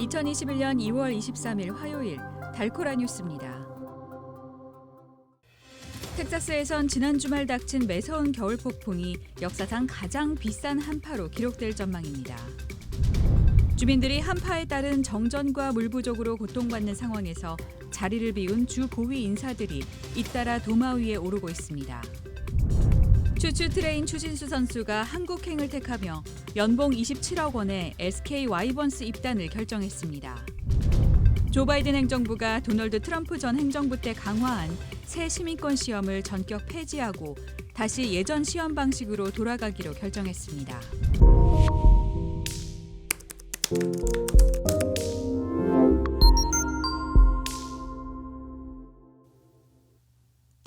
2021년 2월 23일 화요일 달코라 뉴스입니다. 텍사스에선 지난 주말 닥친 매서운 겨울 폭풍이 역사상 가장 비싼 한파로 기록될 전망입니다. 주민들이 한파에 따른 정전과 물 부족으로 고통받는 상황에서 자리를 비운 주 고위 인사들이 잇따라 도마 위에 오르고 있습니다. 추추 트레인 추신수 선수가 한국행을 택하며 연봉 27억 원의 SK 와이번스 입단을 결정했습니다. 조 바이든 행정부가 도널드 트럼프 전 행정부 때 강화한 새 시민권 시험을 전격 폐지하고 다시 예전 시험 방식으로 돌아가기로 결정했습니다.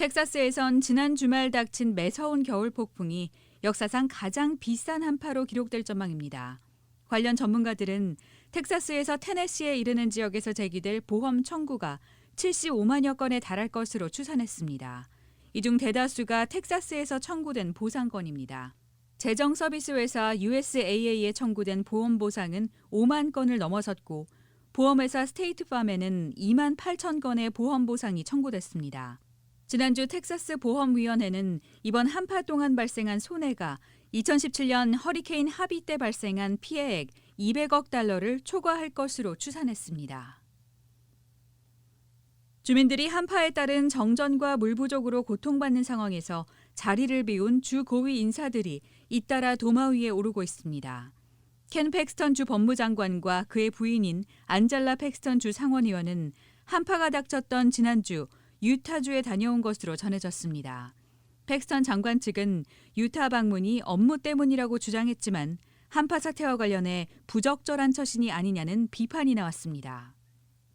텍사스에선 지난 주말 닥친 매서운 겨울 폭풍이 역사상 가장 비싼 한파로 기록될 전망입니다. 관련 전문가들은 텍사스에서 테네시에 이르는 지역에서 제기될 보험 청구가 75만여 건에 달할 것으로 추산했습니다. 이 중 대다수가 텍사스에서 청구된 보상건입니다. 재정서비스 회사 USAA에 청구된 보험 보상은 5만 건을 넘어섰고 보험회사 스테이트팜에는 2만 8천 건의 보험 보상이 청구됐습니다. 지난주 텍사스 보험위원회는 이번 한파 동안 발생한 손해가 2017년 허리케인 하비 때 발생한 피해액 200억 달러를 초과할 것으로 추산했습니다. 주민들이 한파에 따른 정전과 물 부족으로 고통받는 상황에서 자리를 비운 주 고위 인사들이 잇따라 도마 위에 오르고 있습니다. 켄 팩스턴 주 법무장관과 그의 부인인 안젤라 팩스턴 주 상원의원은 한파가 닥쳤던 지난주 유타주에 다녀온 것으로 전해졌습니다. 팩스턴 장관 측은 유타 방문이 업무 때문이라고 주장했지만 한파 사태와 관련해 부적절한 처신이 아니냐는 비판이 나왔습니다.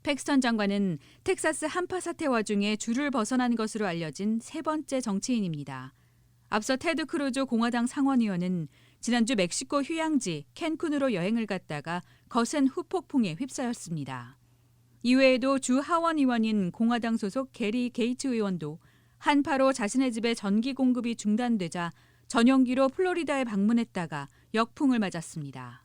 팩스턴 장관은 텍사스 한파 사태 와중에 줄을 벗어난 것으로 알려진 세 번째 정치인입니다. 앞서 테드 크루즈 공화당 상원의원은 지난주 멕시코 휴양지 캔쿤으로 여행을 갔다가 거센 후폭풍에 휩싸였습니다. 이외에도 주 하원 의원인 공화당 소속 게리 게이츠 의원도 한파로 자신의 집에 전기 공급이 중단되자 전용기로 플로리다에 방문했다가 역풍을 맞았습니다.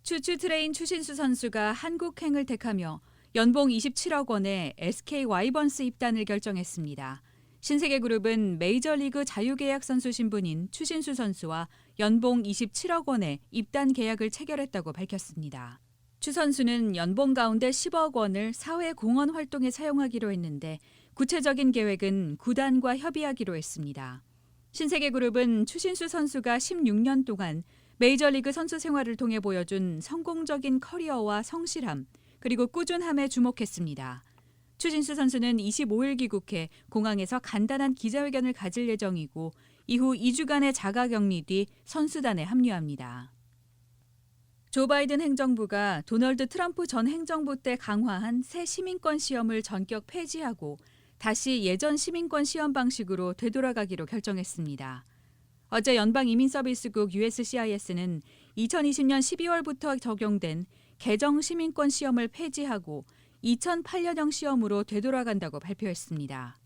추추 트레인 추신수 선수가 한국행을 택하며 연봉 27억 원의 SK 와이번스 입단을 결정했습니다. 신세계그룹은 메이저리그 자유계약 선수 신분인 추신수 선수와 연봉 27억 원의 입단 계약을 체결했다고 밝혔습니다. 추 선수는 연봉 가운데 10억 원을 사회 공헌 활동에 사용하기로 했는데 구체적인 계획은 구단과 협의하기로 했습니다. 신세계그룹은 추신수 선수가 16년 동안 메이저리그 선수 생활을 통해 보여준 성공적인 커리어와 성실함 그리고 꾸준함에 주목했습니다. 추신수 선수는 25일 귀국해 공항에서 간단한 기자회견을 가질 예정이고 이후 2주간의 자가격리 뒤 선수단에 합류합니다. 조 바이든 행정부가 도널드 트럼프 전 행정부 때 강화한 새 시민권 시험을 전격 폐지하고 다시 예전 시민권 시험 방식으로 되돌아가기로 결정했습니다. 어제 연방이민서비스국 USCIS는 2020년 12월부터 적용된 개정 시민권 시험을 폐지하고 2008년형 시험으로 되돌아간다고 발표했습니다.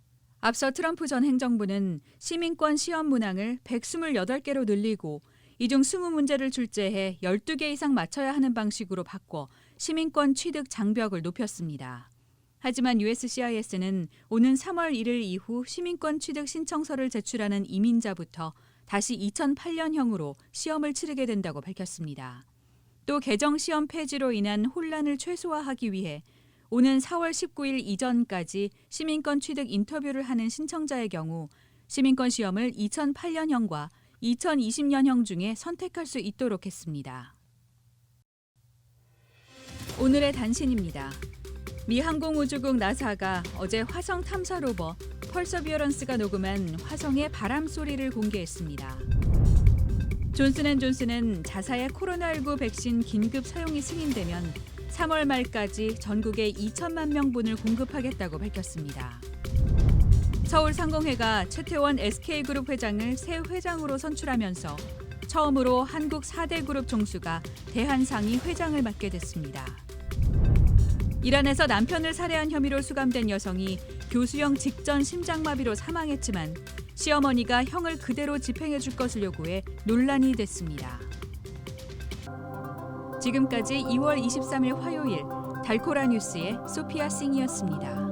앞서 트럼프 전 행정부는 시민권 시험 문항을 128개로 늘리고 이 중 20문제를 출제해 12개 이상 맞춰야 하는 방식으로 바꿔 시민권 취득 장벽을 높였습니다. 하지만 USCIS는 오는 3월 1일 이후 시민권 취득 신청서를 제출하는 이민자부터 다시 2008년형으로 시험을 치르게 된다고 밝혔습니다. 또 개정 시험 폐지로 인한 혼란을 최소화하기 위해 오는 4월 19일 이전까지 시민권 취득 인터뷰를 하는 신청자의 경우 시민권 시험을 2008년형과 2020년형 중에 선택할 수 있도록 했습니다. 오늘의 단신입니다. 미 항공우주국 나사가 어제 화성 탐사 로버 퍼서비어런스가 녹음한 화성의 바람 소리를 공개했습니다. 존슨앤존슨은 자사의 코로나19 백신 긴급 사용이 승인되면 3월 말까지 전국에 2천만 명분을 공급하겠다고 밝혔습니다. 서울상공회가 최태원 SK그룹 회장을 새 회장으로 선출하면서 처음으로 한국 4대 그룹 종수가 대한상이 회장을 맡게 됐습니다. 이란에서 남편을 살해한 혐의로 수감된 여성이 교수형 직전 심장마비로 사망했지만 시어머니가 형을 그대로 집행해 줄 것을 요구해 논란이 됐습니다. 지금까지 2월 23일 화요일 달코라 뉴스의 소피아 싱이었습니다.